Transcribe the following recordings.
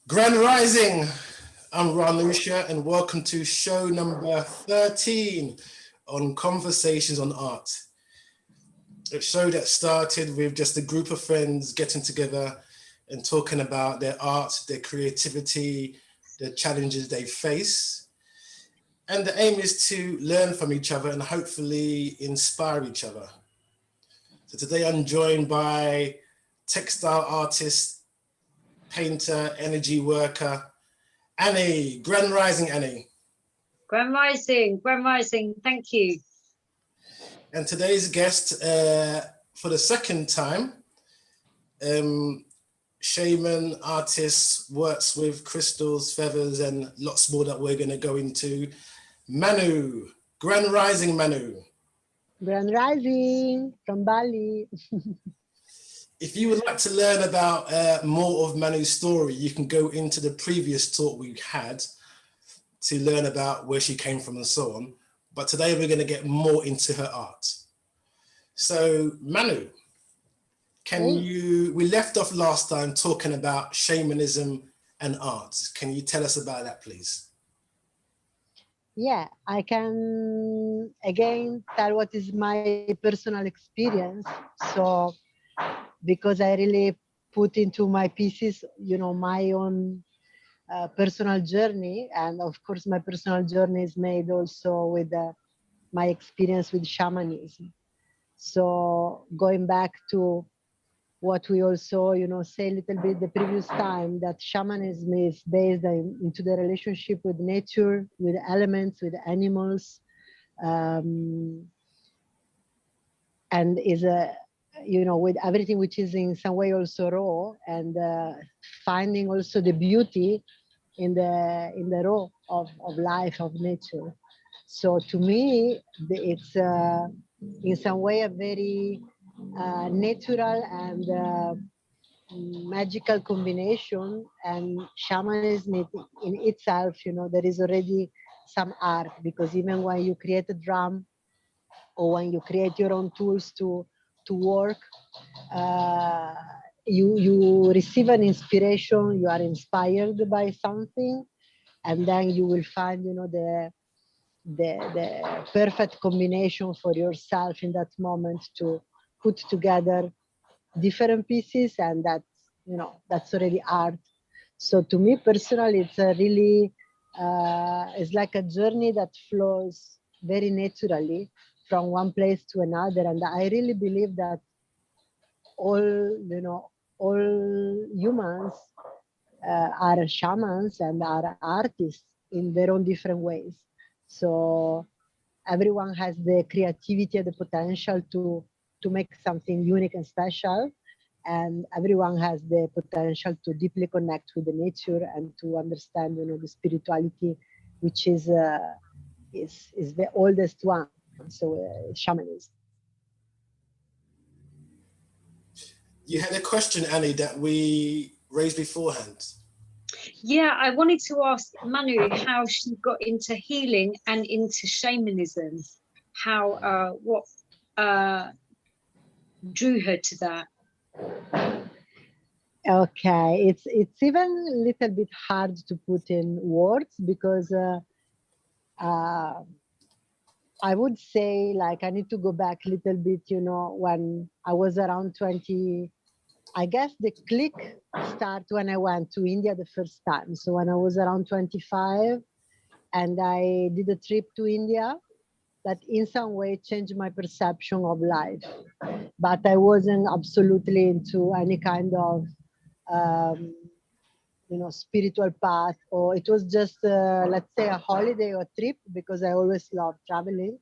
Grand Rising, I'm Raan Oosha and welcome to show number 13 on Conversations on Art. A show that started with just a group of friends getting together and talking about their art, their creativity, the challenges they face. And the aim is to learn from each other and hopefully inspire each other. So today I'm joined by textile artist, painter, energy worker, Annie. Grand Rising, Annie. Grand Rising, thank you. And today's guest, for the second time, shaman, artist, works with crystals, feathers, and lots more that we're going to go into. Manu. Grand Rising, Manu. Grand Rising from Bali. If you would like to learn about more of Manu's story, you can go into the previous talk we had to learn about where she came from and so on. But today we're going to get more into her art. So Manu, we left off last time talking about shamanism and art. Can you tell us about that, please? Yeah, I can again tell what is my personal experience. So, because I really put into my pieces, my own personal journey. And of course, my personal journey is made also with my experience with shamanism. So going back to what we also, say a little bit the previous time, that shamanism is based into the relationship with nature, with elements, with animals, and is with everything which is in some way also raw, and finding also the beauty in the raw of life, of nature. So to me, it's in some way a very natural and magical combination. And shamanism in itself, there is already some art, because even when you create a drum or when you create your own tools to work, you receive an inspiration, you are inspired by something, and then you will find the perfect combination for yourself in that moment to put together different pieces, and that's already art. So to me personally, it's a really it's like a journey that flows very naturally from one place to another. And I really believe that all humans are shamans and are artists in their own different ways. So everyone has the creativity and the potential to make something unique and special, and everyone has the potential to deeply connect with the nature and to understand, the spirituality, which is the oldest one. So shamanism. You had a question, Annie, that we raised beforehand. Yeah, I wanted to ask Manu how she got into healing and into shamanism. What drew her to that? Okay, it's even a little bit hard to put in words, because I would say, like, I need to go back a little bit, when I was around 20. I guess the click started when I went to India the first time. So when I was around 25, and I did a trip to India that in some way changed my perception of life. But I wasn't absolutely into any kind of spiritual path, or it was just let's say a holiday or trip, because I always loved traveling.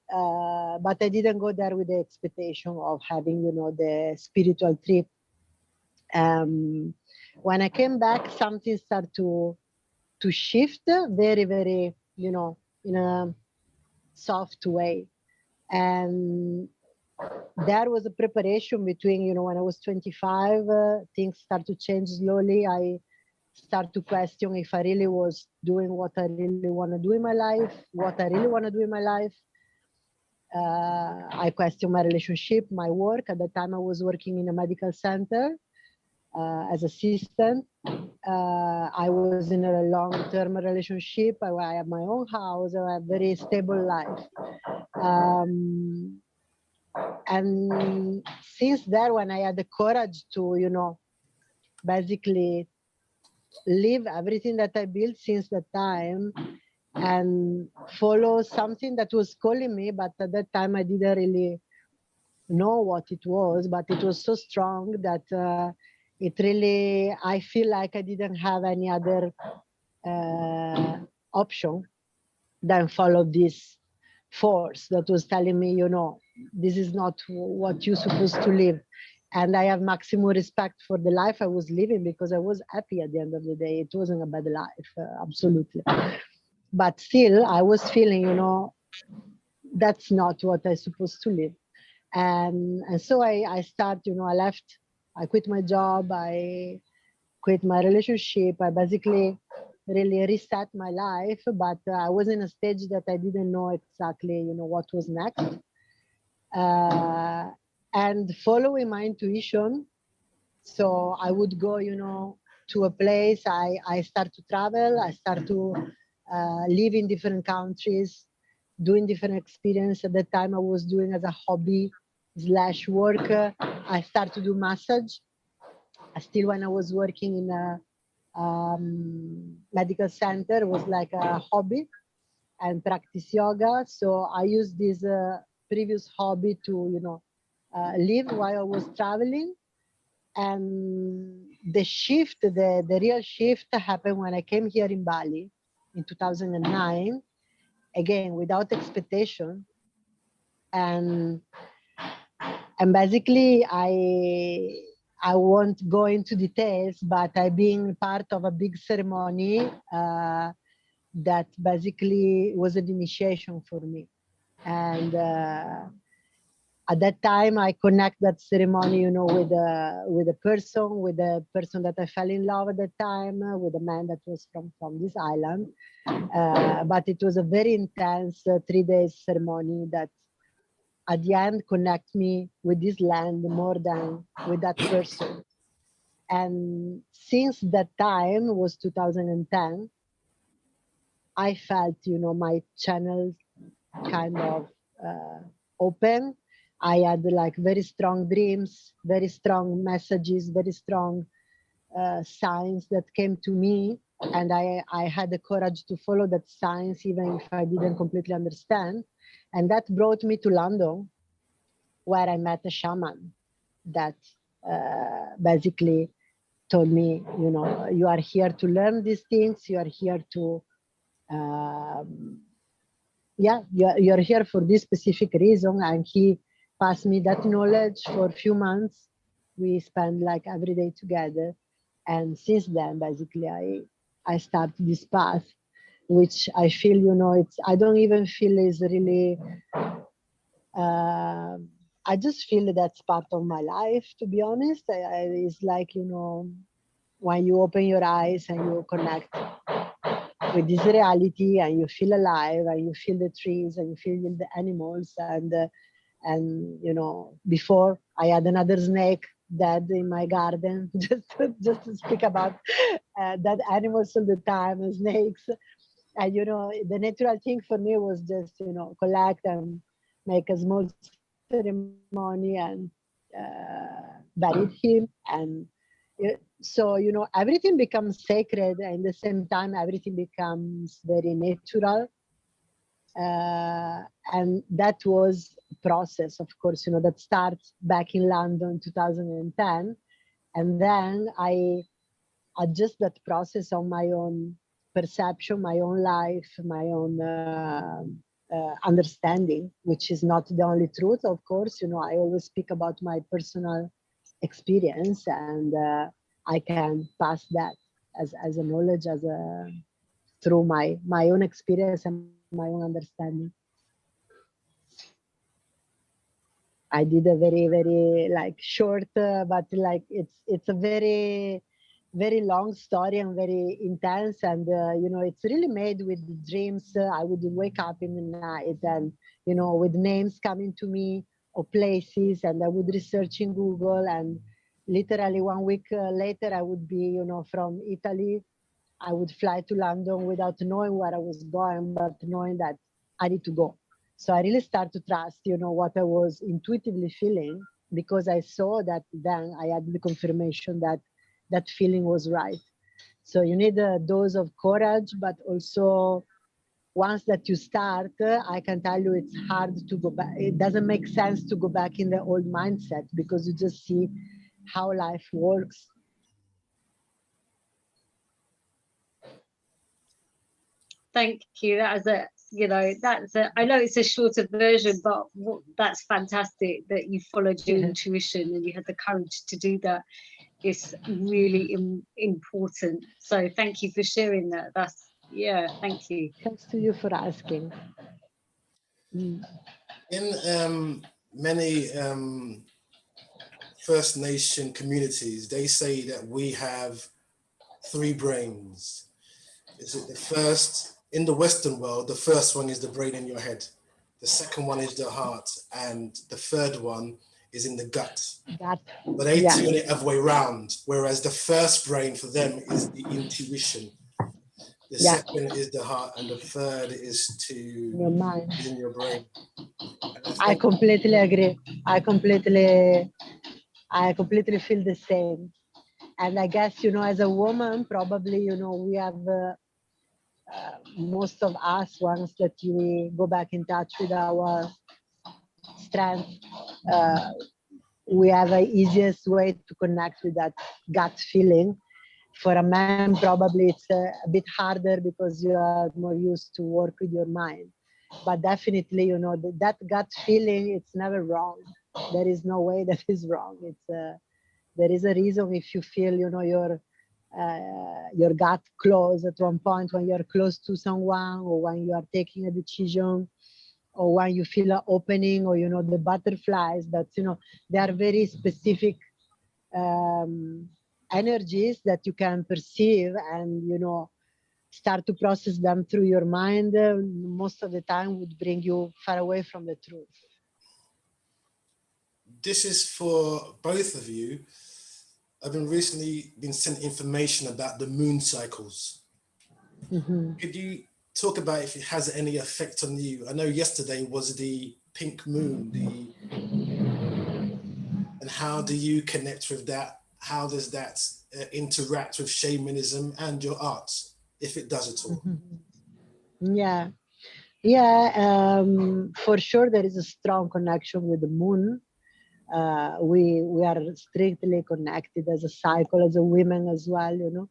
But I didn't go there with the expectation of having, the spiritual trip. When I came back, something started to shift very, very, in a soft way. And there was a preparation between, when I was 25, things start to change slowly. I start to question if I really was doing what I really want to do in my life, what I really want to do in my life. I question my relationship, my work. At the time, I was working in a medical center as assistant. I was in a long-term relationship. I have my own house. I have a very stable life. And since there, when I had the courage to, basically leave everything that I built since that time and follow something that was calling me, but at that time I didn't really know what it was, but it was so strong that it really, I feel like I didn't have any other option than follow this force that was telling me, this is not what you're supposed to live. And I have maximum respect for the life I was living because I was happy at the end of the day. It wasn't a bad life, absolutely. But still, I was feeling, that's not what I'm supposed to live. And so I start, I left, I quit my job, I quit my relationship. I basically really reset my life, but I was in a stage that I didn't know exactly, what was next. And following my intuition, so I would go, to a place. I start to travel. I start to live in different countries, doing different experience. At that time, I was doing as a hobby / work. I start to do massage. Still, when I was working in a medical center, it was like a hobby and practice yoga. So I used this previous hobby to, live while I was traveling. And the shift, the real shift happened when I came here in Bali in 2009, again, without expectation. And basically, I won't go into details, but I being part of a big ceremony that basically was an initiation for me. And at that time, I connect that ceremony, with a person that I fell in love at that time, with a man that was from this island. But it was a very intense 3 days ceremony that at the end connect me with this land more than with that person. And since that time was 2010, I felt, my channels kind of open. I had like very strong dreams, very strong messages, very strong signs that came to me. And I had the courage to follow that signs, even if I didn't completely understand. And that brought me to London, where I met a shaman that basically told me, you are here to learn these things. You are here to, you're here for this specific reason. And he passed me that knowledge for a few months. We spent like every day together. And since then, basically, I started this path, which I feel, I don't even feel is really, I just feel that's part of my life, to be honest. It's like, when you open your eyes and you connect with this reality and you feel alive and you feel the trees and you feel the animals. And before I had another snake dead in my garden, just to speak about that animals all the time, and snakes. And, the natural thing for me was just, collect and make a small ceremony and buried him. And so, everything becomes sacred. And at the same time, everything becomes very natural. And that was a process, of course, that starts back in London 2010. And then I adjust that process on my own perception, my own life, my own understanding, which is not the only truth, of course. I always speak about my personal experience, and I can pass that as a knowledge, through my own experience and my own understanding. I did a very, very like short, but like it's a very, very long story and very intense. And, it's really made with dreams. I would wake up in the night and, with names coming to me or places, and I would research in Google and literally 1 week later, I would be, from Italy. I would fly to London without knowing where I was going, but knowing that I need to go. So I really start to trust, what I was intuitively feeling, because I saw that then I had the confirmation that that feeling was right. So you need a dose of courage, but also once that you start, I can tell you it's hard to go back. It doesn't make sense to go back in the old mindset, because you just see how life works. Thank you. That is I know it's a shorter version, but that's fantastic that you followed your intuition and you had the courage to do that. It's really important. So thank you for sharing that. Thank you. Thanks to you for asking. In many First Nation communities, they say that we have 3 brains. Is it the first, in the Western world, the first one is the brain in your head. The second one is the heart. And the third one is in the gut. But they turn it other way around. Whereas the first brain for them is the intuition. The second is the heart. And the third is your mind. Is in your brain. I completely agree. I completely feel the same. And I guess, as a woman, probably, we have most of us, once that we go back in touch with our strength, we have an easiest way to connect with that gut feeling. For a man, probably it's a bit harder because you are more used to work with your mind. But definitely, that gut feeling, it's never wrong. There is no way that is wrong. There is a reason if you feel, your gut close at one point when you're close to someone, or when you are taking a decision, or when you feel an opening, or the butterflies. That they are very specific energies that you can perceive, and start to process them through your mind. Most of the time would bring you far away from the truth. This is for both of you. I've recently been sent information about the moon cycles. Mm-hmm. Could you talk about if it has any effect on you? I know yesterday was the pink moon, and how do you connect with that? How does that interact with shamanism and your arts, if it does at all? Mm-hmm. For sure there is a strong connection with the moon. We are strictly connected as a cycle, as a women as well,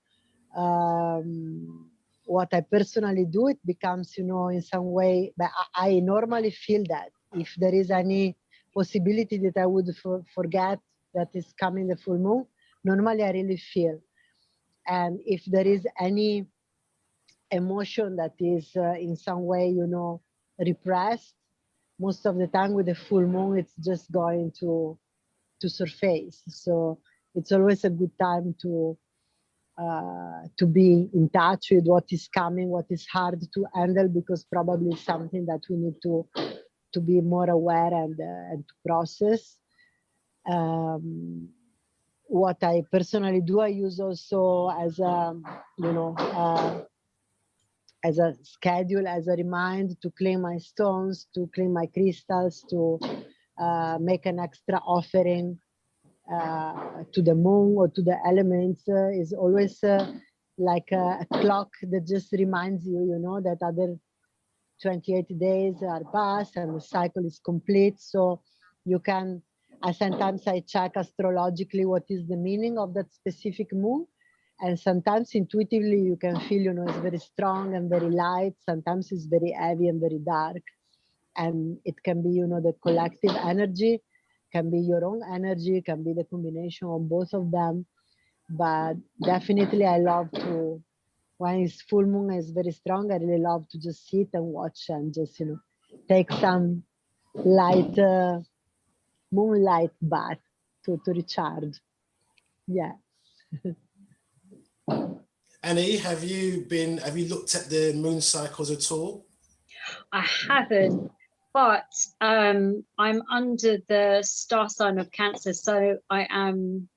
what I personally do, it becomes, in some way, but I normally feel that if there is any possibility that I would forget that is coming the full moon, normally I really feel. And if there is any emotion that is in some way, repressed, most of the time with the full moon, it's just going to surface. So it's always a good time to be in touch with what is coming, what is hard to handle, because probably something that we need to be more aware and to process. What I personally do, I use also as a, as a schedule, as a reminder to clean my stones, to clean my crystals, to make an extra offering to the moon or to the elements. Is always like a clock that just reminds you, that other 28 days are past and the cycle is complete. So you can, sometimes I check astrologically what is the meaning of that specific moon. And sometimes intuitively you can feel, it's very strong and very light. Sometimes it's very heavy and very dark. And it can be, the collective energy, can be your own energy, can be the combination of both of them. But definitely I love to, when it's full moon is very strong, I really love to just sit and watch and just, take some light, moonlight bath to recharge. Yeah. Annie, have you looked at the moon cycles at all? I haven't, but I'm under the star sign of Cancer, so I am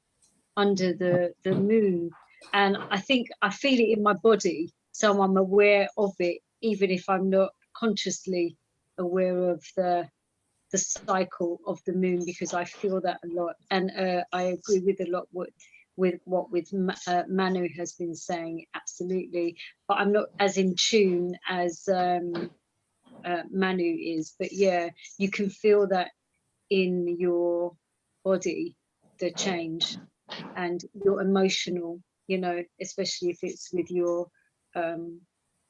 under the moon. And I think I feel it in my body, so I'm aware of it, even if I'm not consciously aware of the cycle of the moon, because I feel that a lot. And I agree with a lot with what Manu has been saying, absolutely. But I'm not as in tune as Manu is. But yeah, you can feel that in your body, the change, and your emotional, you know, especially if it's with your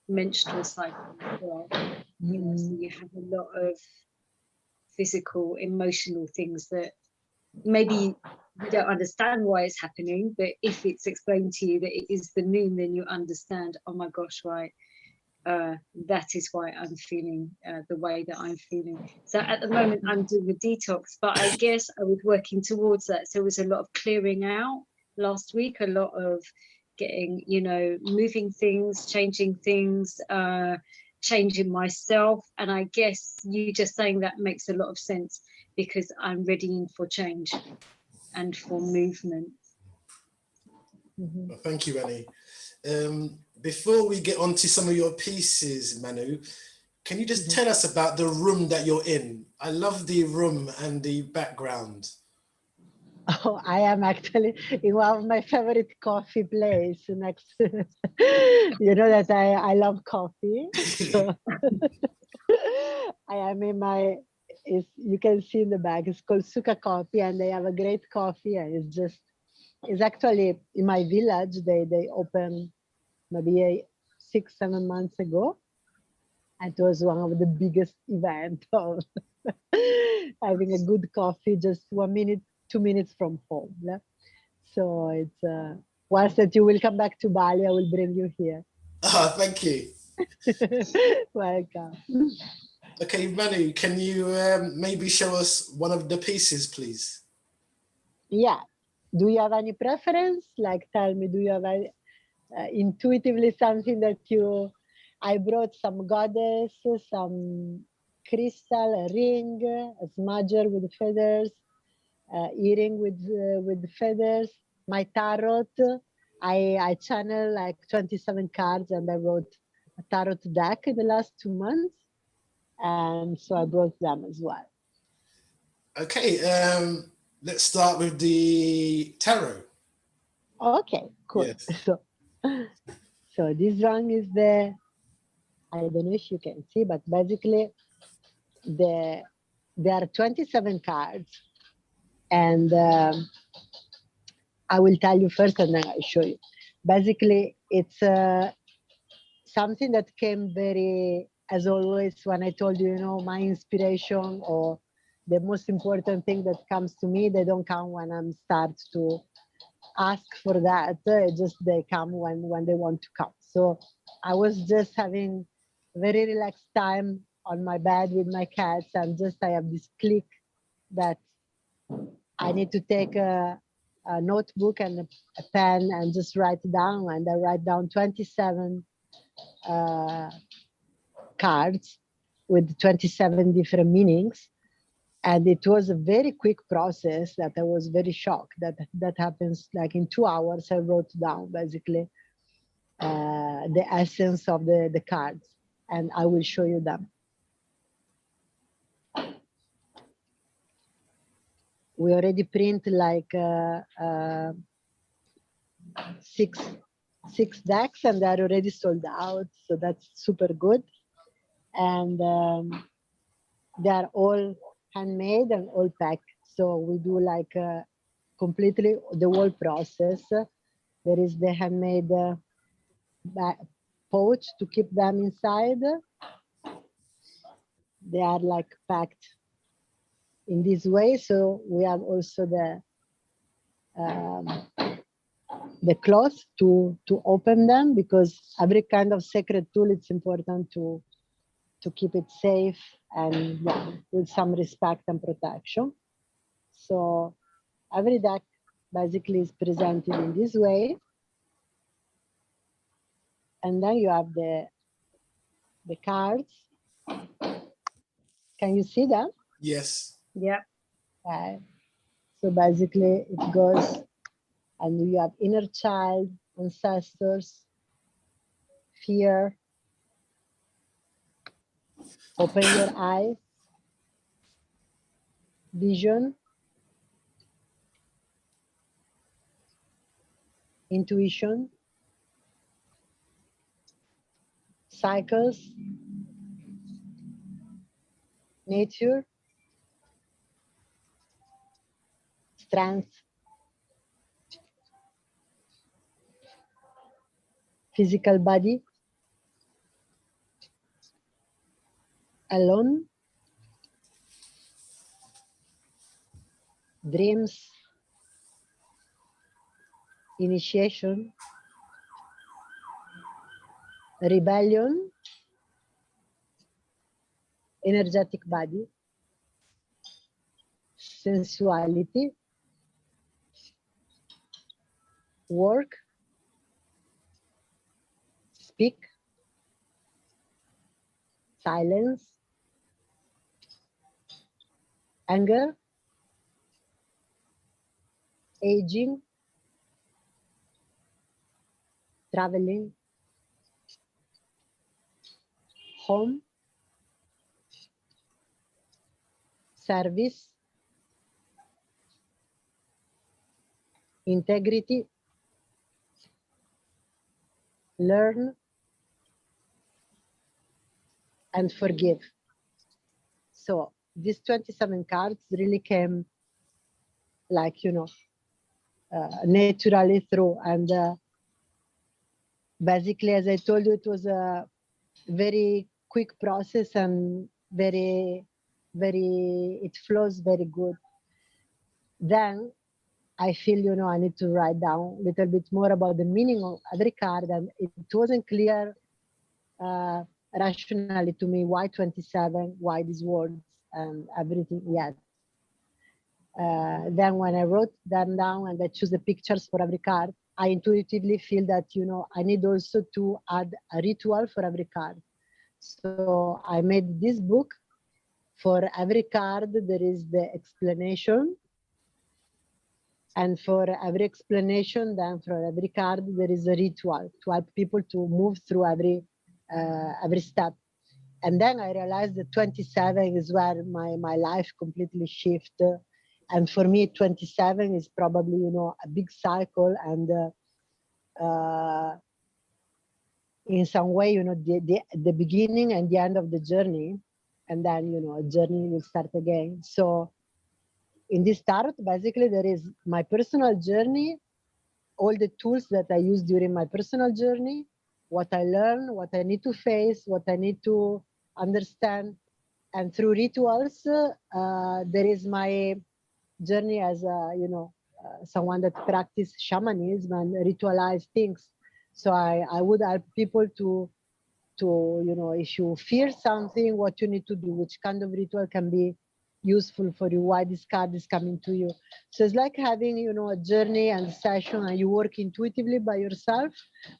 menstrual cycle as well. You know, so you have a lot of physical, emotional things that maybe you don't understand why it's happening, but if it's explained to you that it is the moon, then you understand, oh my gosh, right, that is why I'm feeling the way that I'm feeling. So at the moment I'm doing a detox, but I guess I was working towards that. So it was a lot of clearing out last week, a lot of getting, you know, moving things, changing things, changing myself. And I guess you just saying that makes a lot of sense, because I'm ready for change and for movement. Well, thank you, Annie. Before we get on to some of your pieces, Manu, can you just tell us about the room that you're in? I love the room and the background. Oh, I am actually in one of my favorite coffee place next. You know that I love coffee. So I am in my, you can see in the bag, it's called Suka Coffee, and they have a great coffee, and it's actually in my village. They opened maybe 6-7 months ago. It was one of the biggest events of having a good coffee just 1 minute, 2 minutes from home. Yeah? So it's once that you will come back to Bali, I will bring you here. Ah, thank you. Welcome. Okay, Manu, can you maybe show us one of the pieces, please? Yeah. Do you have any preference? Like, tell me, do you have intuitively something that you? I brought some goddess, some crystal, a ring, a smudger with feathers, earring with feathers. My tarot, I channel like 27 cards, and I wrote a tarot deck in the last 2 months, and so I brought them as well. Okay, let's start with the tarot. Okay, cool. Yes. So this one is the, I don't know if you can see, but basically there are 27 cards, and I will tell you first and then I'll show you. Basically, it's something that came very, as always, when I told you, you know, my inspiration or the most important thing that comes to me, they don't come when I'm start to ask for that. Just they come when they want to come. So I was just having very relaxed time on my bed with my cats, and just I have this click that I need to take a notebook and a pen and just write down, and I write down 27 cards with 27 different meanings. And it was a very quick process that I was very shocked that happens like in 2 hours. I wrote down basically the essence of the cards, and I will show you them. We already print like six decks, and they're already sold out. So that's super good. And they are all handmade and all packed. So we do like completely the whole process. There is the handmade pouch to keep them inside. They are like packed in this way. So we have also the cloth to open them, because every kind of sacred tool, it's important to keep it safe and with some respect and protection. So every deck basically is presented in this way. And then you have the cards. Can you see them? Yes. Yeah. Okay. So basically it goes and you have inner child, ancestors, fear. Open your eyes, vision, intuition, cycles, nature, strength, physical body, alone, dreams, initiation, rebellion, energetic body, sensuality, work, speak, silence, anger, aging, traveling, home, service, integrity, learn, and forgive. So these 27 cards really came like, naturally through. And basically, as I told you, it was a very quick process and it flows very good. Then I feel, I need to write down a little bit more about the meaning of every card, and it wasn't clear rationally to me why 27, why these words and everything yet. Then when I wrote them down and I choose the pictures for every card, I intuitively feel that, I need also to add a ritual for every card. So I made this book. For every card, there is the explanation. And for every explanation, then for every card, there is a ritual to help people to move through every step. And then I realized that 27 is where my life completely shifted. And for me, 27 is probably, a big cycle. And in some way, the beginning and the end of the journey. And then, a journey will start again. So in this tarot, basically, there is my personal journey, all the tools that I use during my personal journey, what I learn, what I need to face, what I need to understand. And through rituals, there is my journey as someone that practice shamanism and ritualize things. So I would help people to if you fear something, what you need to do, which kind of ritual can be useful for you, why this card is coming to you. So it's like having a journey and session, and you work intuitively by yourself,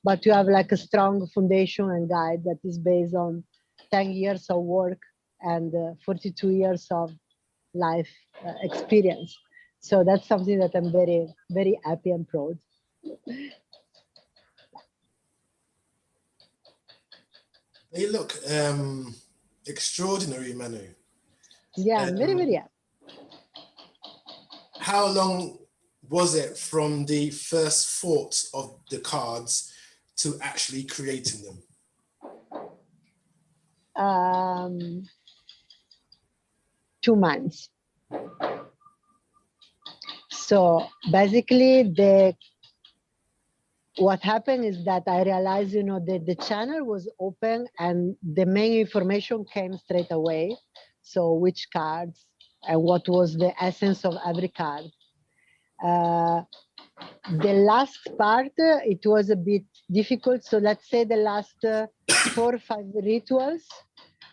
but you have like a strong foundation and guide that is based on 10 years of work and 42 years of life experience. So that's something that I'm very, very happy and proud. They look extraordinary, Manu. Yeah, I'm very, very happy. How long was it from the first thought of the cards to actually creating them? 2 months. So basically, what happened is that I realized, that the channel was open and the main information came straight away. So which cards and what was the essence of every card. The last part, it was a bit difficult. So let's say the last 4 or 5 rituals,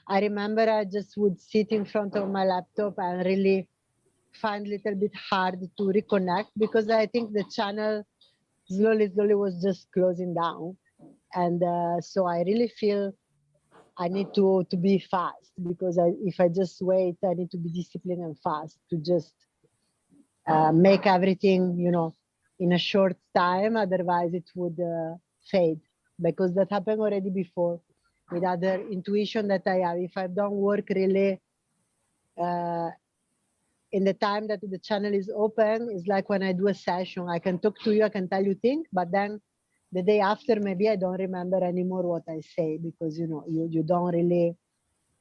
I remember I just would sit in front of my laptop and really find a little bit hard to reconnect, because I think the channel slowly was just closing down. And so I really feel I need to be fast, because if I just wait, I need to be disciplined and fast to just make everything, in a short time, otherwise it would fade, because that happened already before with other intuition that I have. If I don't work really in the time that the channel is open, it's like when I do a session, I can talk to you, I can tell you things, but then the day after, maybe I don't remember anymore what I say, because you don't really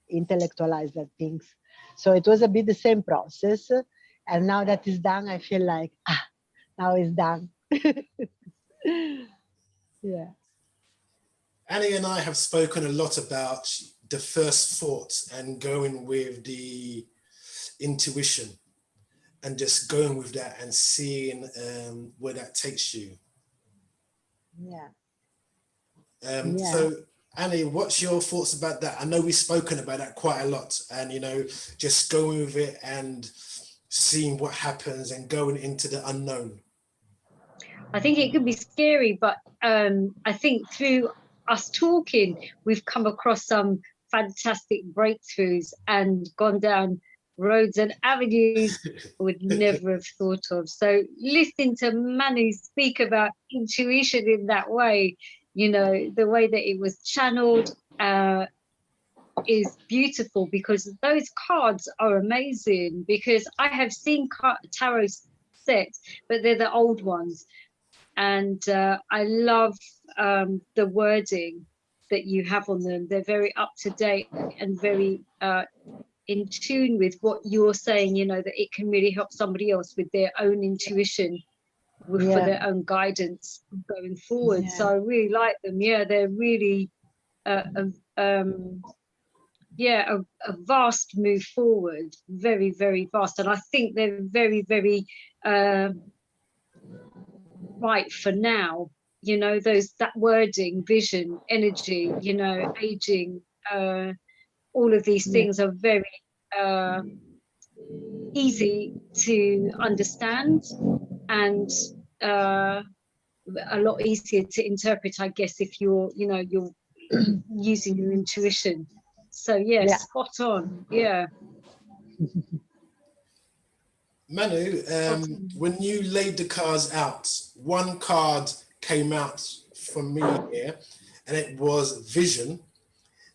intellectualize that things. So it was a bit the same process. And now that it's done, I feel like, now it's done. Yeah. Annie and I have spoken a lot about the first thoughts and going with the intuition and just going with that and seeing where that takes you. Yeah. So Annie, what's your thoughts about that? I know we've spoken about that quite a lot, and just going with it and seeing what happens and going into the unknown. I think it could be scary, but I think through us talking, we've come across some fantastic breakthroughs and gone down roads and avenues I would never have thought of. So listening to Manu speak about intuition in that way, the way that it was channeled is beautiful, because those cards are amazing, because I have seen tarot sets, but they're the old ones. And I love the wording that you have on them. They're very up to date and very in tune with what you're saying, that it can really help somebody else with their own intuition, for their own guidance going forward. Yeah. So I really like them. Yeah, they're really a vast move forward, very, very vast. And I think they're very, very right for now, that wording, vision, energy, aging, all of these things are very easy to understand, and a lot easier to interpret, I guess, if you're using your intuition. So yes, spot on. Yeah. Manu, when you laid the cards out, one card came out from me here, and it was vision,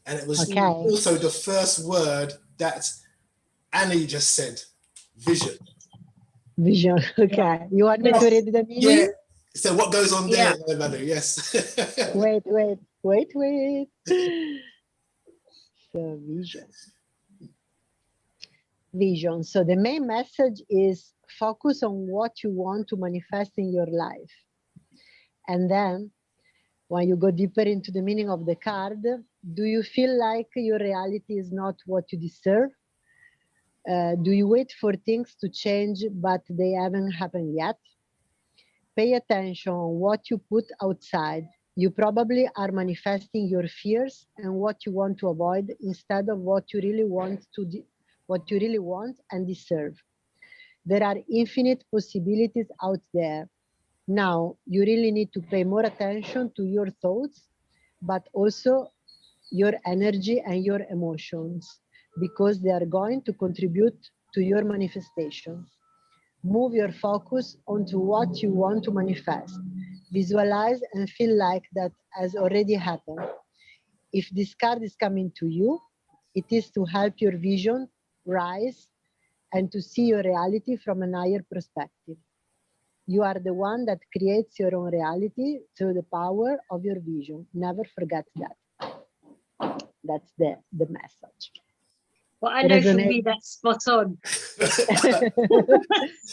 and it was also the first word that Annie just said, vision. Vision. Okay. You want me to read the meaning? Yeah. So what goes on there, Manu? Yes. Wait. So vision. Vision. So the main message is focus on what you want to manifest in your life. And then when you go deeper into the meaning of the card, do you feel like your reality is not what you deserve? Do you wait for things to change, but they haven't happened yet? Pay attention on what you put outside. You probably are manifesting your fears and what you want to avoid instead of what you really want and deserve. There are infinite possibilities out there. Now, you really need to pay more attention to your thoughts, but also your energy and your emotions, because they are going to contribute to your manifestations. Move your focus onto what you want to manifest. Visualize and feel like that has already happened. If this card is coming to you, it is to help your vision rise and to see your reality from a higher perspective. You are the one that creates your own reality through the power of your vision. Never forget that. That's the message. Well, I know for me that's spot on.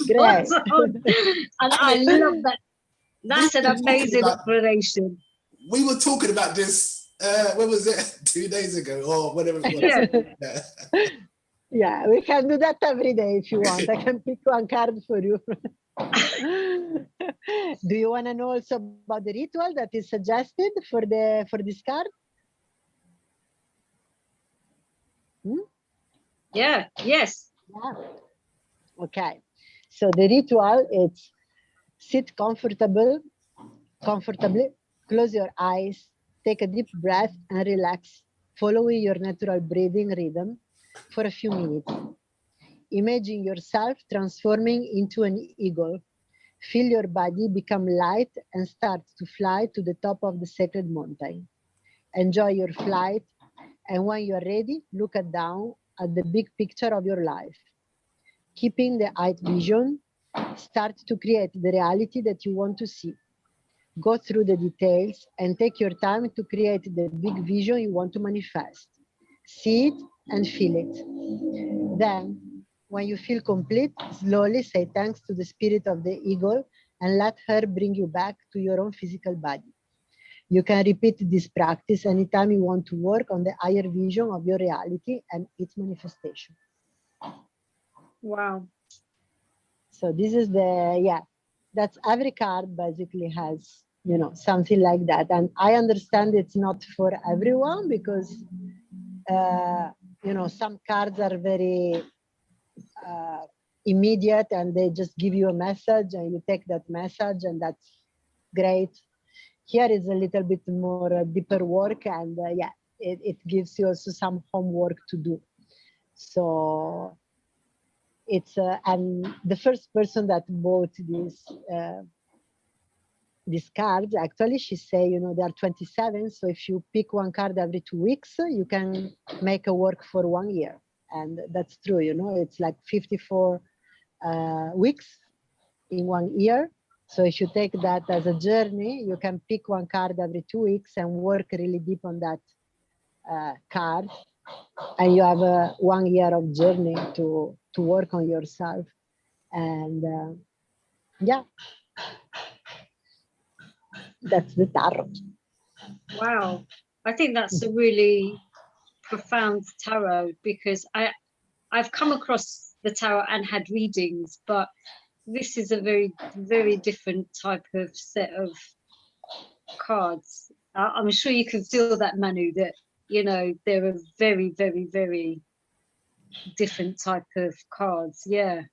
Great. Spot on. And I love that. That's an amazing explanation. We were talking about this, when was it? 2 days ago or whatever it was. Yeah, we can do that every day if you want. I can pick one card for you. Do you want to know also about the ritual that is suggested for this card? Yeah, yes. Yeah. Okay. So the ritual is sit comfortably, close your eyes, take a deep breath and relax, following your natural breathing rhythm for a few minutes. Imagine yourself transforming into an eagle, Feel your body become light and start to fly to the top of the sacred mountain. Enjoy your flight, and when you are ready, look down at the big picture of your life. Keeping the eye vision, start to create the reality that you want to see. Go through the details and take your time to create the big vision you want to manifest. See it and feel it. Then, when you feel complete, slowly say thanks to the spirit of the eagle and let her bring you back to your own physical body. You can repeat this practice anytime you want to work on the higher vision of your reality and its manifestation. Wow. So this is that's every card basically has, something like that. And I understand it's not for everyone because, some cards are very immediate and they just give you a message and you take that message and that's great. Here is a little bit more deeper work and it gives you also some homework to do. So it's and the first person that bought these cards, actually she say, they are 27, so if you pick one card every 2 weeks you can make a work for 1 year. And that's true, it's like 54 weeks in 1 year. So if you take that as a journey, you can pick one card every 2 weeks and work really deep on that card, and you have a 1 year of journey to work on yourself. And that's the tarot. Wow. I think that's a really profound tarot, because I've come across the tarot and had readings, but this is a very, very different type of set of cards. I'm sure you can feel that, Manu, that, they're a very, very, very different type of cards. Yeah.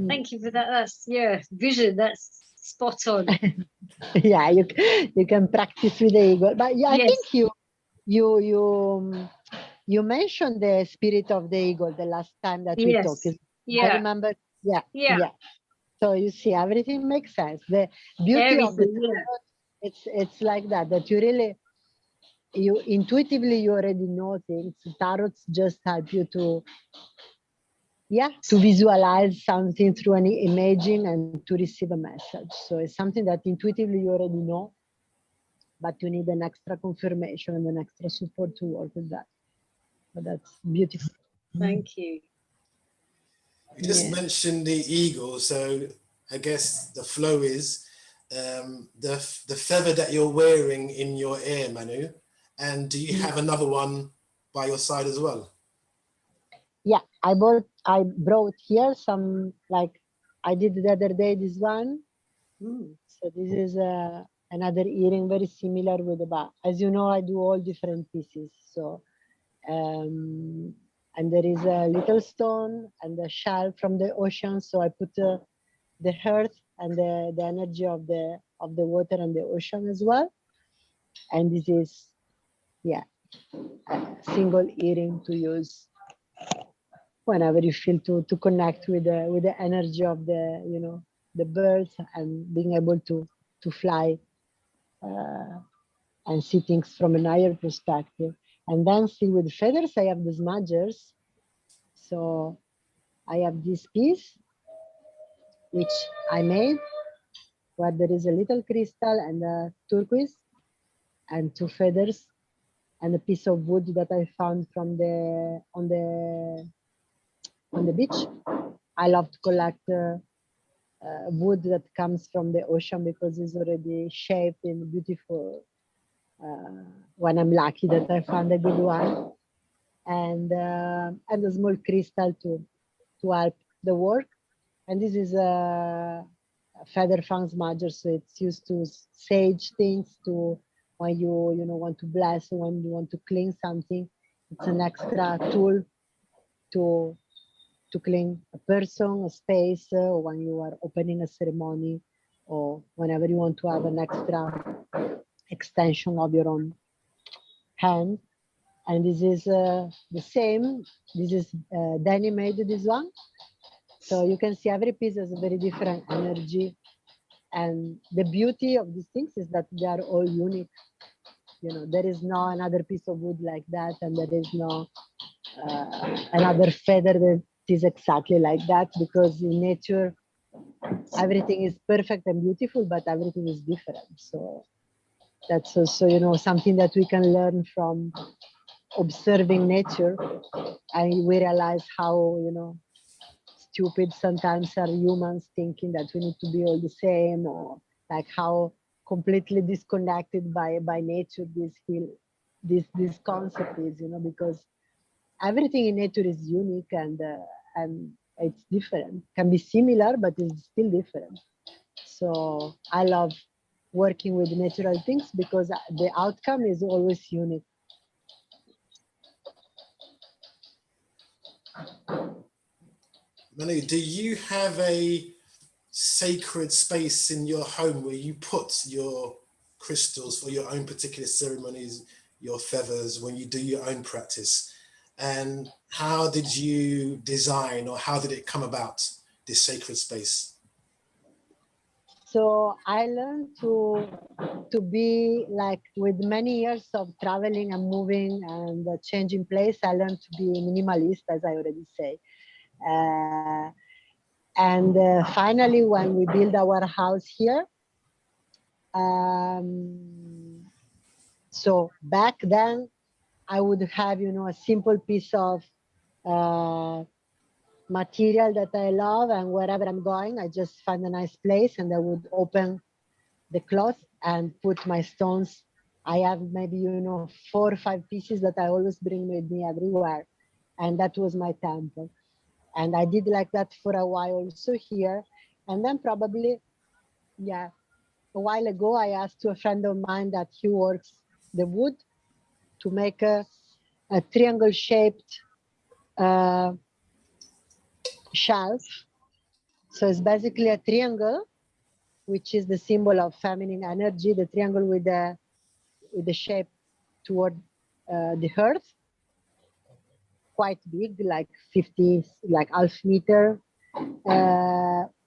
Thank you for that. That's, vision. That's spot on. Yeah, you can practice with the eagle. But yeah, I think you mentioned the spirit of the eagle the last time that we talked. I remember. Yeah. So you see, everything makes sense. The beauty of the tarot, it's like that you really, you intuitively, you already know things. Tarots just help you to visualize something through an imaging and to receive a message. So it's something that intuitively you already know, but you need an extra confirmation and an extra support to work with that. But that's beautiful. Thank you. You just mentioned the eagle, so I guess the flow is the feather that you're wearing in your ear, Manu. And do you have another one by your side as well? Yeah, I brought here some, like I did the other day, this one. So this is another earring, very similar with the back. As you know, I do all different pieces. So, and there is a little stone and a shell from the ocean. So I put the earth and the energy of the water and the ocean as well. And this is, a single earring to use whenever you feel to connect with the energy of the birds and being able to fly and see things from an higher perspective. And then still with feathers, I have the smudgers. So I have this piece which I made, where there is a little crystal and a turquoise and 2 feathers and a piece of wood that I found from on the beach. I love to collect wood that comes from the ocean because it's already shaped in beautiful. When I'm lucky that I found a good one, and a small crystal to help the work. And this is a feather fan smudger, so it's used to sage things, to when you want to bless, when you want to clean something. It's an extra tool to clean a person, a space, or when you are opening a ceremony, or whenever you want to have an extra extension of your own hand. And this is the same. This is Danny made this one. So you can see every piece has a very different energy. And the beauty of these things is that they are all unique. You know, there is no another piece of wood like that, and there is no another feather that is exactly like that, because in nature everything is perfect and beautiful, but everything is different. So that's also, you know, something that we can learn from observing nature, and we realize how, you know, stupid sometimes are humans, thinking that we need to be all the same, or like how completely disconnected by nature this concept is, you know, because everything in nature is unique, and it's different, can be similar but it's still different. So I love working with natural things because the outcome is always unique. Manu, do you have a sacred space in your home where you put your crystals for your own particular ceremonies, your feathers, when you do your own practice? And how did you design, or how did it come about, this sacred space? So I learned to be like, with many years of traveling and moving and changing place, I learned to be minimalist, as I already say. Uh, and finally, when we build our house here, um, so back then I would have, you know, a simple piece of uh, material that I love, and wherever I'm going, I just find a nice place and I would open the cloth and put my stones. I have maybe, you know, 4 or 5 pieces that I always bring with me everywhere. And that was my temple. And I did like that for a while also here. And then probably, yeah, a while ago, I asked to a friend of mine that he works the wood to make a triangle shaped uh, shelf. So it's basically a triangle, which is the symbol of feminine energy, the triangle with the shape toward the earth, quite big, like 50, like half meter,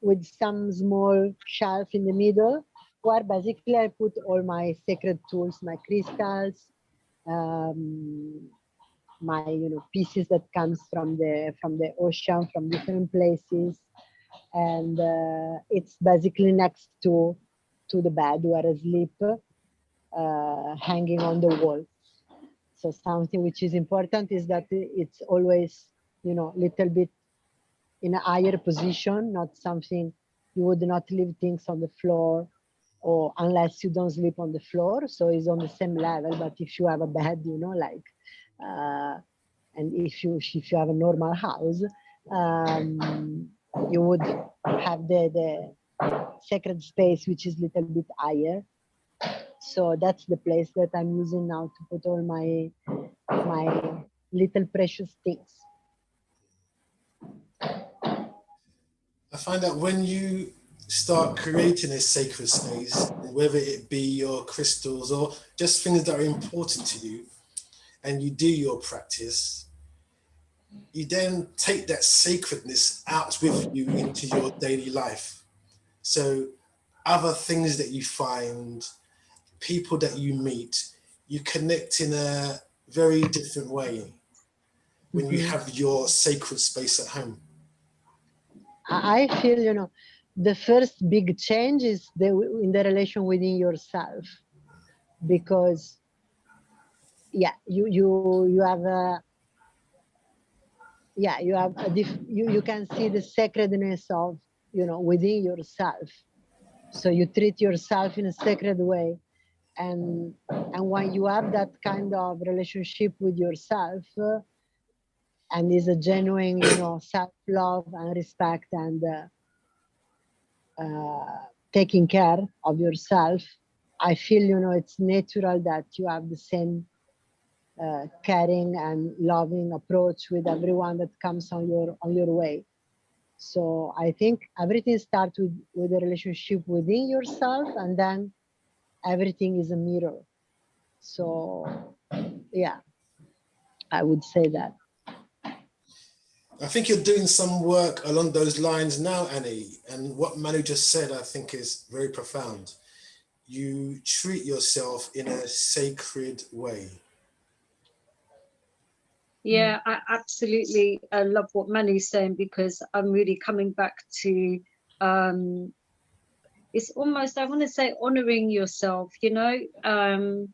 with some small shelf in the middle, where basically I put all my sacred tools, my crystals, um, my, you know, pieces that comes from the ocean, from different places, and it's basically next to the bed where I sleep, hanging on the wall. So something which is important is that it's always, you know, little bit in a higher position, not something, you would not leave things on the floor, or unless you don't sleep on the floor. So it's on the same level. But if you have a bed, you know, like, and if you have a normal house, you would have the sacred space, which is a little bit higher. So that's the place that I'm using now to put all my little precious things. I find that when you start creating a sacred space, whether it be your crystals or just things that are important to you, and you do your practice, you then take that sacredness out with you into your daily life. So other things that you find, people that you meet, you connect in a very different way when you Mhm. have your sacred space at home. I feel, you know, the first big change is in the relation within yourself, because yeah, you have a, yeah, you have you can see the sacredness of, you know, within yourself. So you treat yourself in a sacred way, and when you have that kind of relationship with yourself, and is a genuine, you know, self love and respect, and taking care of yourself, I feel, you know, it's natural that you have the same caring and loving approach with everyone that comes on your way. So I think everything starts with a relationship within yourself, and then everything is a mirror. So yeah, I would say that. I think you're doing some work along those lines now, Annie. And what Manu just said, I think, is very profound. You treat yourself in a sacred way. Yeah, I absolutely love what Manu's saying, because I'm really coming back to it's almost, I want to say, honoring yourself, you know,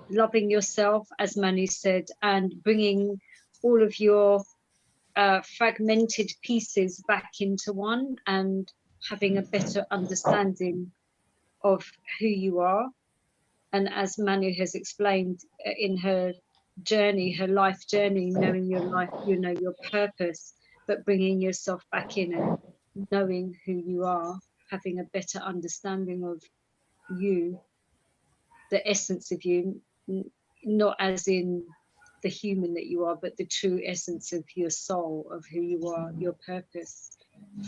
loving yourself, as Manu said, and bringing all of your fragmented pieces back into one, and having a better understanding of who you are. And as Manu has explained in her journey, her life journey, knowing your life, you know, your purpose, but bringing yourself back in and knowing who you are, having a better understanding of you, the essence of you, not as in the human that you are, but the true essence of your soul, of who you are, your purpose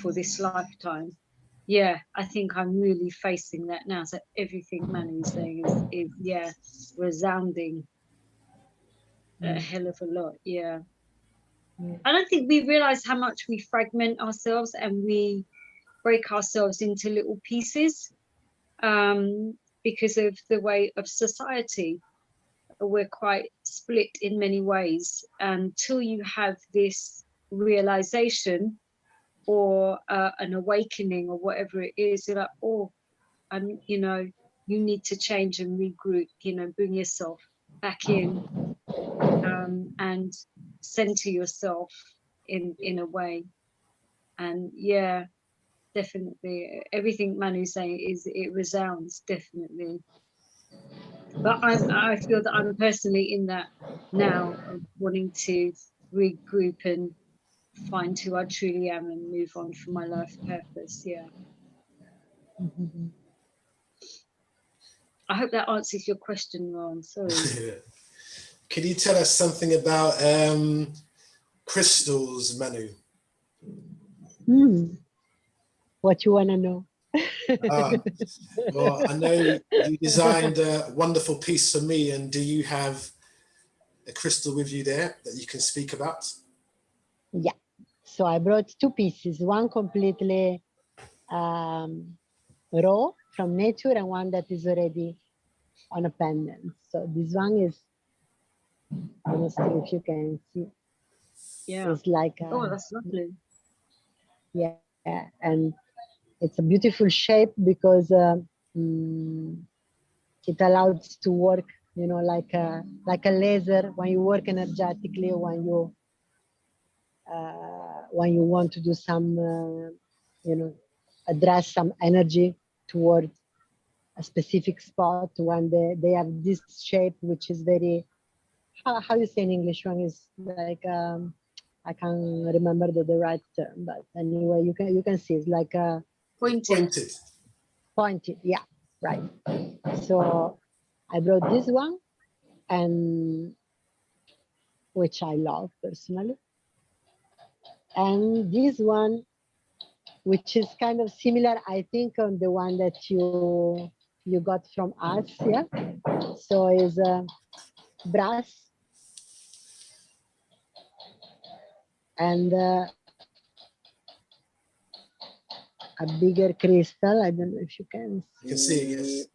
for this lifetime. Yeah, I think I'm really facing that now. So everything Manu's saying is yeah, resounding a hell of a lot. Yeah. I don't think we realize how much we fragment ourselves and we break ourselves into little pieces, because of the way of society. We're quite split in many ways. Until you have this realization or an awakening or whatever it is, you're like, oh, you know, you need to change and regroup, you know, bring yourself back in, and center yourself in a way. And yeah, definitely everything Manu's saying it resounds, definitely. But I feel that I'm personally in that now, of wanting to regroup and find who I truly am and move on for my life purpose. Yeah. I hope that answers your question, Ron. Sorry. Can you tell us something about crystals, Manu? What you want to know? Well, I know you designed a wonderful piece for me, and do you have a crystal with you there that you can speak about? Yeah. So I brought two pieces, one completely raw from nature and one that is already on a pendant. So this one is, I don't know if you can see, Yeah. it's like Oh, that's lovely. Yeah, and it's a beautiful shape because it allows to work, you know, like a laser when you work energetically, when you want to do some, you know, address some energy toward a specific spot. When they have this shape, which is very, how you say in English, one is like, I can't remember the right term, but anyway, you can see it's like a Pointed. pointed, yeah, right. So I brought this one, and which I love personally, and this one, which is kind of similar, I think, on the one that you got from us, yeah. So is brass and a bigger crystal. I don't know if you can see. You can see it, yes.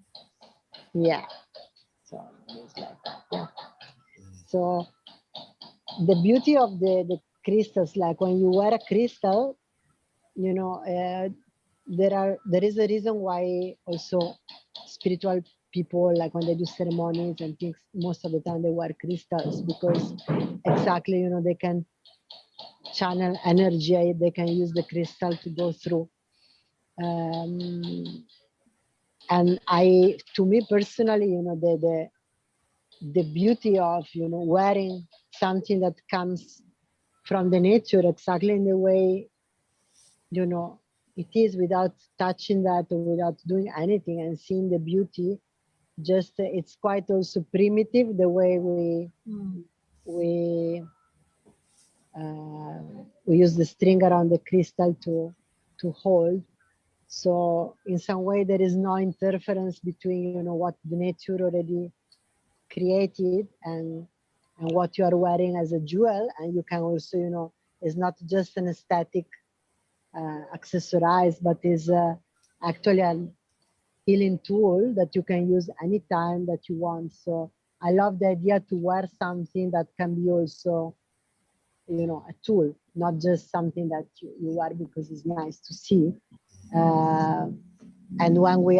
Yeah. So it's like that. Yeah. So the beauty of the crystals, like when you wear a crystal, you know, there is a reason why also spiritual people, like when they do ceremonies and things, most of the time they wear crystals, because exactly, you know, they can channel energy, they can use the crystal to go through. And to me personally, you know, the beauty of, you know, wearing something that comes from the nature exactly in the way, you know, it is, without touching that or without doing anything, and seeing the beauty. Just it's quite also primitive the way we we use the string around the crystal to hold. So in some way there is no interference between, you know, what the nature already created and and what you are wearing as a jewel. And you can also, you know, it's not just an aesthetic accessorize, but is actually a healing tool that you can use anytime that you want. So I love the idea to wear something that can be also, you know, a tool, not just something that you wear because it's nice to see. And when we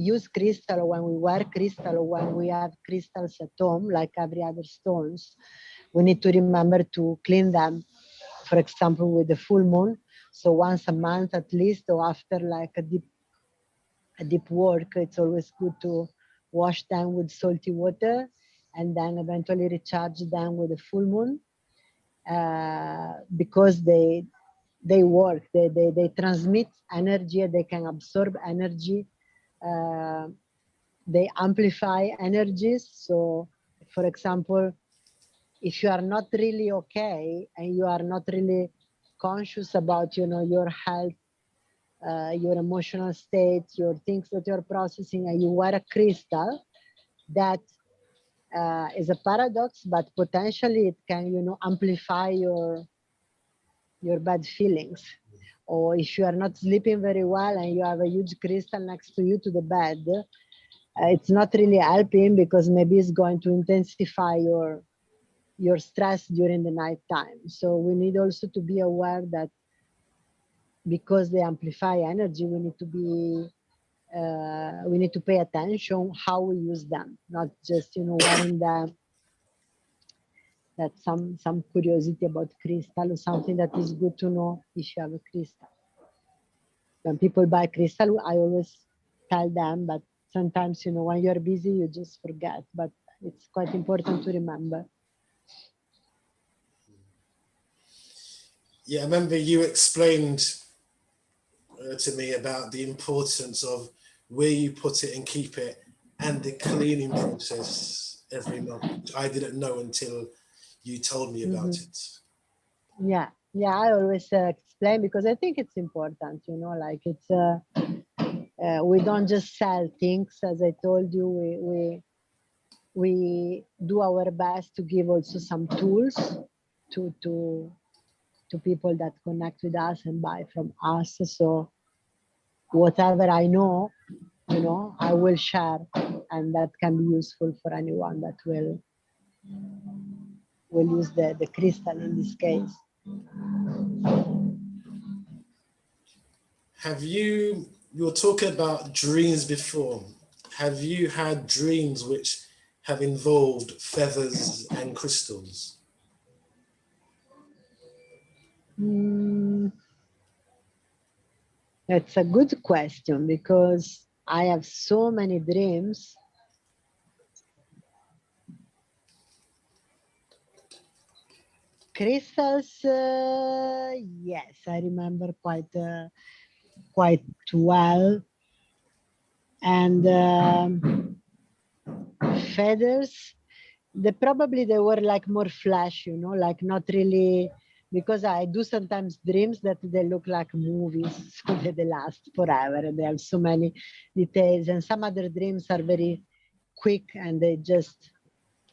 use crystal, or when we wear crystal, or when we have crystals at home, like every other stones, we need to remember to clean them, for example, with the full moon. So once a month at least, or after like a deep work, it's always good to wash them with salty water and then eventually recharge them with a full moon, because they work, they transmit energy, they can absorb energy, uh, they amplify energies. So for example, if you are not really okay and you are not really conscious about, you know, your health, your emotional state, your things that you're processing, and you wear a crystal, that is a paradox, but potentially it can, you know, amplify your bad feelings. Or if you are not sleeping very well and you have a huge crystal next to you to the bed, it's not really helping, because maybe it's going to intensify your stress during the night time. So we need also to be aware that because they amplify energy, we need to pay attention how we use them, not just, you know, wearing them. That's some curiosity about crystal, or something that is good to know if you have a crystal. When people buy crystal, I always tell them, but sometimes, you know, when you're busy, you just forget. But it's quite important to remember. Yeah, I remember you explained to me about the importance of where you put it and keep it, and the cleaning process every month, which I didn't know until you told me about it. Yeah, I always explain, because I think it's important, you know, like it's we don't just sell things. As I told you, we do our best to give also some tools to people that connect with us and buy from us. So whatever I know, you know, I will share, and that can be useful for anyone that will use the crystal in this case. Have you were talking about dreams before. Have you had dreams which have involved feathers and crystals? That's a good question, because I have so many dreams. Crystals, yes, I remember quite well. And feathers, they were like more flash, you know, like not really, because I do sometimes dreams that they look like movies, so they last forever and they have so many details. And some other dreams are very quick and they just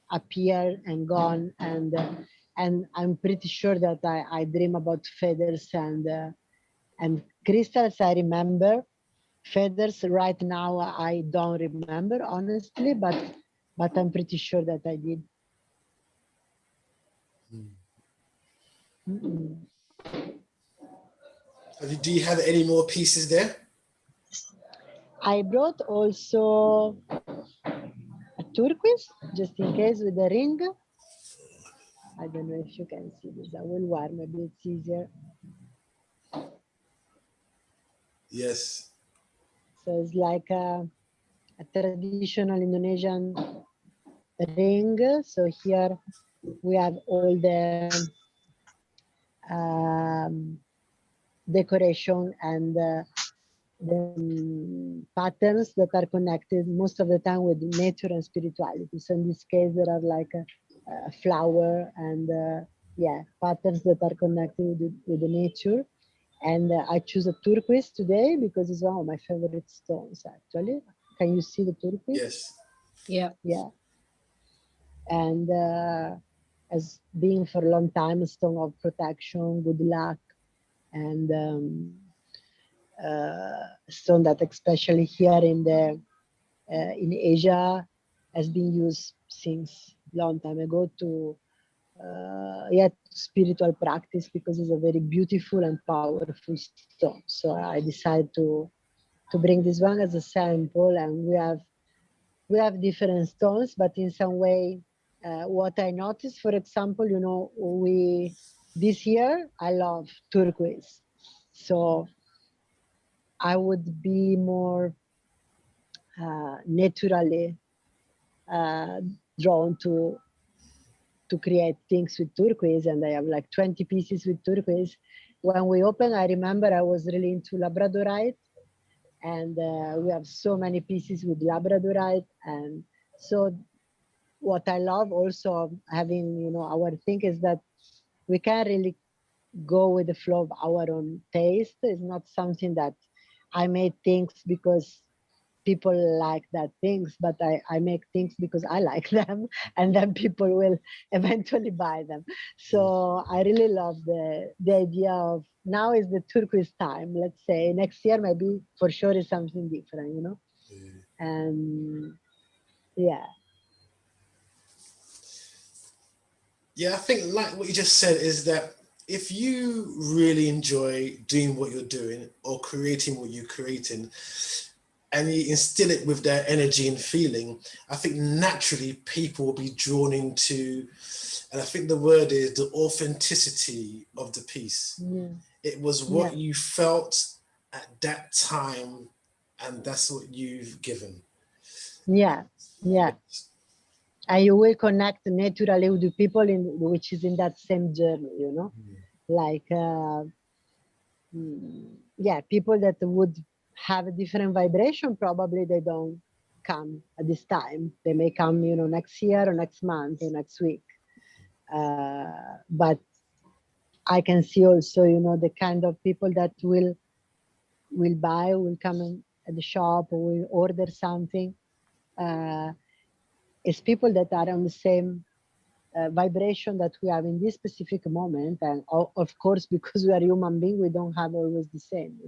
appear and gone. And I'm pretty sure that I dream about feathers and crystals. I remember feathers. Right now I don't remember honestly, but I'm pretty sure that I did. Do you have any more pieces there? I brought also a turquoise, just in case, with a ring. I don't know if you can see this. I will wear, maybe it's easier. Yes. So it's like a traditional Indonesian ring. So here we have all the decoration and the patterns that are connected most of the time with nature and spirituality. So in this case, there are like a flower and yeah, patterns that are connected with the nature. And I choose a turquoise today because it's one of my favorite stones actually. Can you see the turquoise? Yes. Yeah. Yeah. and as being for a long time a stone of protection, good luck, and stone that especially here in Asia has been used since long time ago to yet spiritual practice, because it's a very beautiful and powerful stone. So I decided to bring this one as a sample, and we have different stones, but in some way, what I noticed, for example, we this year I love turquoise, so I would be more naturally uh, drawn to create things with turquoise, and I have like 20 pieces with turquoise. When we opened, I remember I was really into labradorite, and we have so many pieces with labradorite. And so what I love also of having, our thing is that we can really go with the flow of our own taste. It's not something that I made things because people like that things, but I make things because I like them, and then people will eventually buy them. So I really love the idea of now is the turquoise time. Let's say next year maybe for sure is something different. And yeah. Yeah, I think like what you just said is that if you really enjoy doing what you're doing or creating what you're creating, and you instill it with their energy and feeling, I think naturally people will be drawn into, and I think the word is the authenticity of the piece. Yeah. It was Yeah. what you felt at that time, and that's what you've given. Yeah. Yeah. And you will connect naturally with the people in which is in that same journey. Like yeah, people that would have a different vibration, probably they don't come at this time. They may come, next year or next month or next week. But I can see also, the kind of people that will buy, will come in at the shop, or will order something. Uh, is people that are on the same vibration that we have in this specific moment. And of course, because we are human beings, we don't have always the same.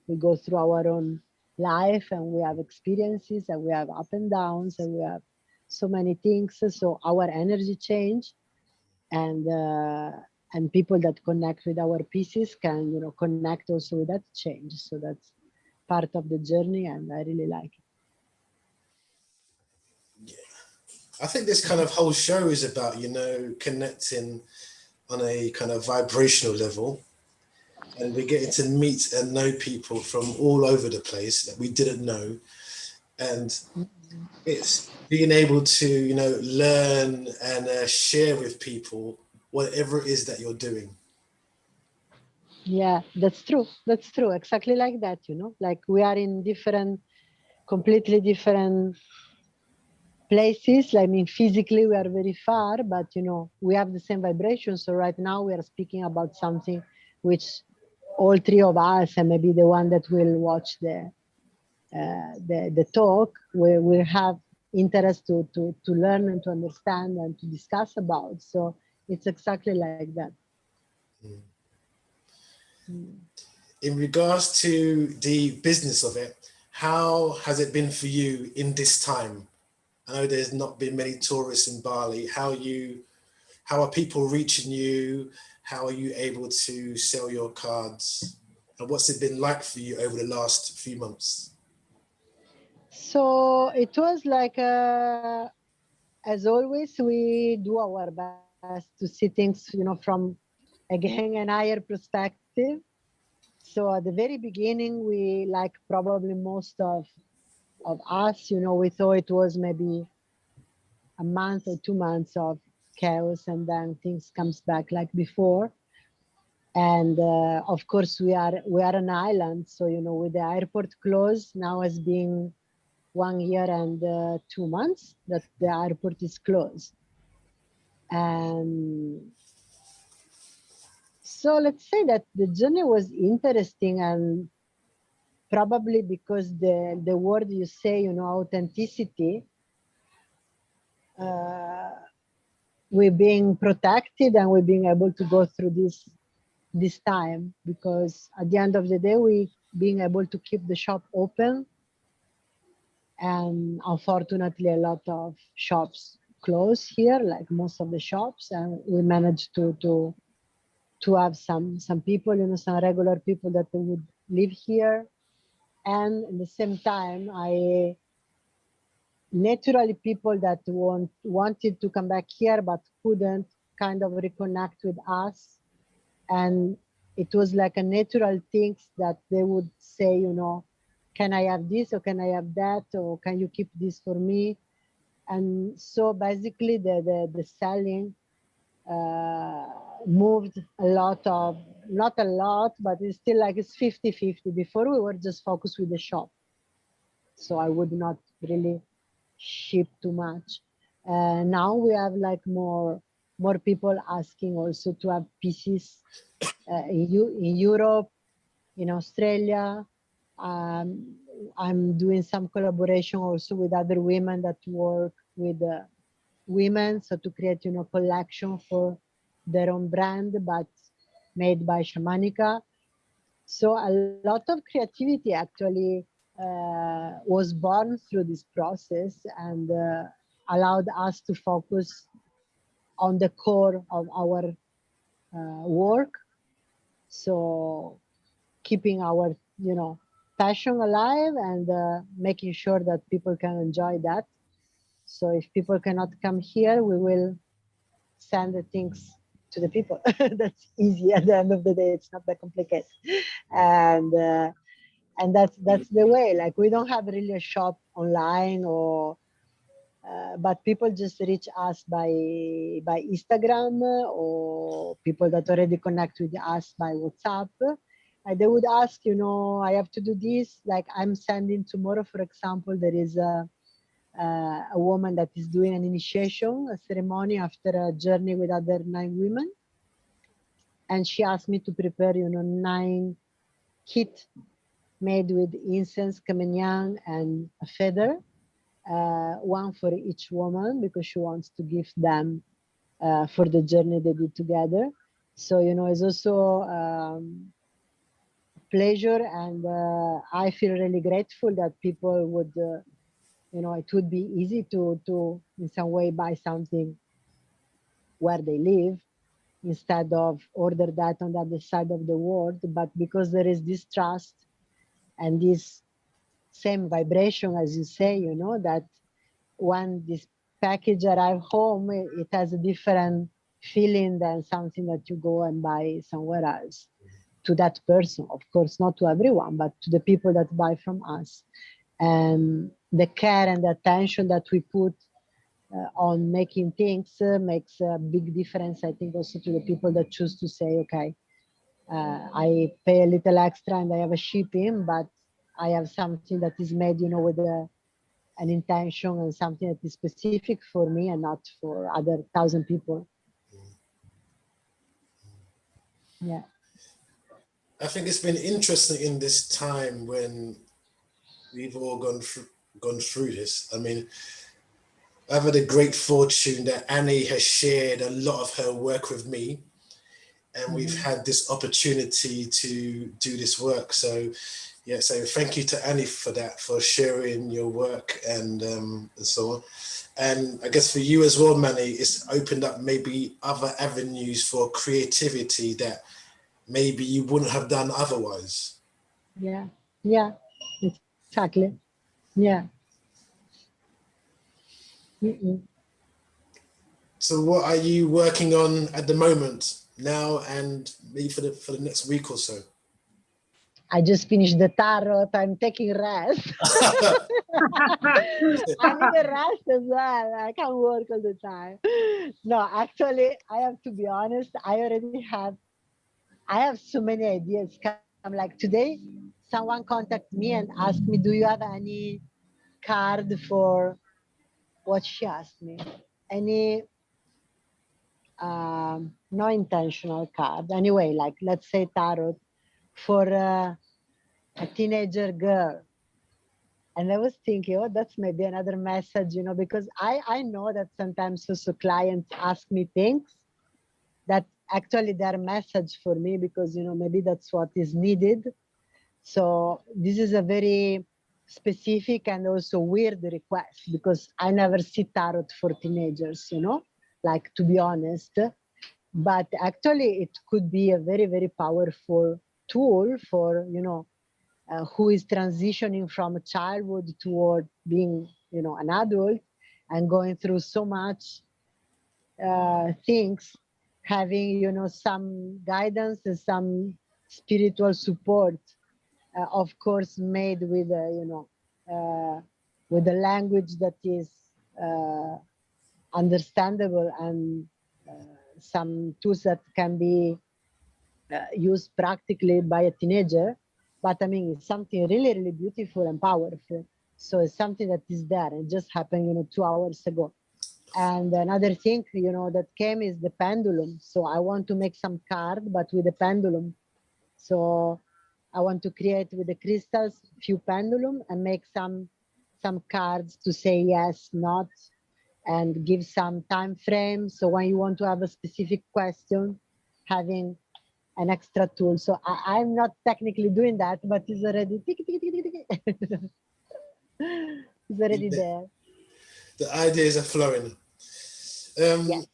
We go through our own life, and we have experiences, and we have up and downs, and we have so many things. So our energy change, and people that connect with our pieces can connect also with that change. So that's part of the journey, and I really like it. I think this kind of whole show is about, connecting on a kind of vibrational level, and we're getting to meet and know people from all over the place that we didn't know, and it's being able to learn and share with people whatever it is that you're doing. Yeah, that's true, exactly like that. Like we are in completely different places. I mean, physically we are very far, but we have the same vibration. So right now we are speaking about something which all three of us, and maybe the one that will watch the talk, will have interest to learn and to understand and to discuss about. So it's exactly like that. Mm. Mm. In regards to the business of it, how has it been for you in this time? I know there's not been many tourists in Bali. How are people reaching you? How are you able to sell your cards? And what's it been like for you over the last few months? So it was like, as always, we do our best to see things, from again an higher perspective. So at the very beginning, we, like probably most of us, we thought it was maybe a month or 2 months of chaos, and then things comes back like before. And of course, we are an island, so with the airport closed now has been 1 year and 2 months that the airport is closed. And so let's say that the journey was interesting, and probably because the word you say, authenticity, uh, we're being protected and we're being able to go through this time, because at the end of the day we being able to keep the shop open, and unfortunately a lot of shops close here, like most of the shops, and we managed to have some people, you know, some regular people that would live here. And at the same time, I naturally people that wanted to come back here but couldn't kind of reconnect with us. And it was like a natural things that they would say, you know, can I have this or can I have that, or can you keep this for me? And so basically the selling moved a lot of, not a lot, but it's still like it's 50-50. Before we were just focused with the shop, so I would not really ship too much. Now we have like more people asking also to have pieces in Europe, in Australia. Um, I'm doing some collaboration also with other women that work with women, so to create, you know, collection for their own brand, but made by Shamanika. So a lot of creativity actually was born through this process, and allowed us to focus on the core of our work. So keeping our, you know, passion alive, and making sure that people can enjoy that. So if people cannot come here, we will send the things to the people. That's easy. At the end of the day, it's not that complicated. And that's the way. Like we don't have really a shop online, or but people just reach us by Instagram, or people that already connect with us by WhatsApp. They would ask, you know, I have to do this. Like I'm sending tomorrow, for example, there is a woman that is doing an initiation, a ceremony after a journey with other 9 women. And she asked me to prepare, you know, 9 kit made with incense, kamanyang, and a feather, one for each woman, because she wants to give them for the journey they did together. So, you know, it's also pleasure, and I feel really grateful that people would, you know, it would be easy to in some way buy something where they live instead of order that on the other side of the world. But because there is this trust and this same vibration, as you say, you know, that when this package arrive home, it has a different feeling than something that you go and buy somewhere else. To that person, of course, not to everyone, but to the people that buy from us. And the care and the attention that we put on making things makes a big difference, I think, also to the people that choose to say, okay, I pay a little extra and I have a shipping, but I have something that is made, you know, with an intention and something that is specific for me and not for other 1,000 people. Yeah. I think it's been interesting in this time when we've all gone through this. I mean, I've had a great fortune that Annie has shared a lot of her work with me, and we've had this opportunity to do this work. So, yeah, so thank you to Annie for that, for sharing your work and so on. And I guess for you as well, Manny, it's opened up maybe other avenues for creativity that maybe you wouldn't have done otherwise. Yeah, yeah, exactly. Yeah. Mm-mm. So what are you working on at the moment now and maybe for the next week or so? I just finished the tarot. I'm taking rest. I need a rest as well. I can't work all the time. No, actually, I have to be honest. I have so many ideas. Come like today, someone contacted me and asked me, "Do you have any card for what?" She asked me. Any no intentional card. Anyway, like let's say tarot for a teenager girl. And I was thinking, oh, that's maybe another message, you know, because I know that sometimes also clients ask me things that actually they're a message for me, because, you know, maybe that's what is needed. So this is a very specific and also weird request, because I never see tarot for teenagers, you know, like, to be honest. But actually it could be a very, very powerful tool for, you know, who is transitioning from childhood toward being, you know, an adult and going through so much things, having, you know, some guidance and some spiritual support, of course, made with, with a language that is understandable, and some tools that can be used practically by a teenager. But I mean, it's something really, really beautiful and powerful. So it's something that is there. It just happened, you know, 2 hours ago. And another thing, you know, that came is the pendulum. So I want to make some card, but with a pendulum. So I want to create with the crystals few pendulum and make some cards to say yes, not, and give some time frame. So when you want to have a specific question, having an extra tool. So I'm not technically doing that, but it's already it's already there. The ideas are flowing. Yes.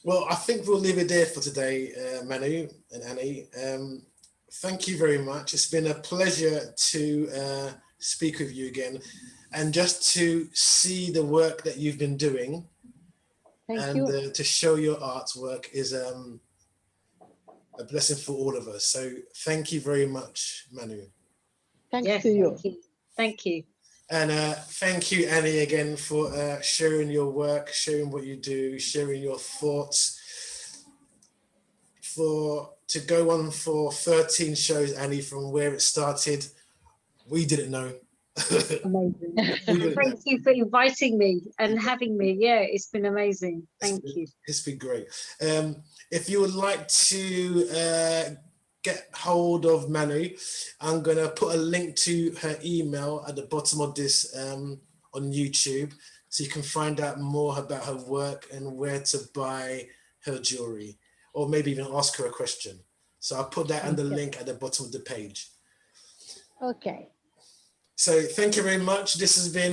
Well, I think we'll leave it there for today, Manu and Annie. Thank you very much. It's been a pleasure to speak with you again, and just to see the work that you've been doing. Thank you. To show your artwork is a blessing for all of us. So thank you very much, Manu. Thanks Yes, to you. thank you. Thank you. And thank you, Annie, again for sharing your work, sharing what you do, sharing your thoughts. To go on for 13 shows, Annie, from where it started, we didn't know. Amazing. We didn't know. Thank you for inviting me and having me. Yeah, it's been amazing. Thank you. It's been great. If you would like to get hold of Manu, I'm going to put a link to her email at the bottom of this on YouTube, so you can find out more about her work and where to buy her jewelry, or maybe even ask her a question. So I'll put that on the link at the bottom of the page. Okay. So thank you very much. This has been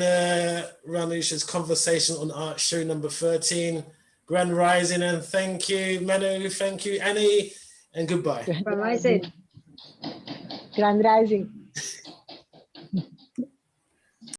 Raan Oosha's Conversation on Art, show number 13. Grand Rising, and thank you, Manu, thank you, Annie, and goodbye. Grand Rising. Grand Rising.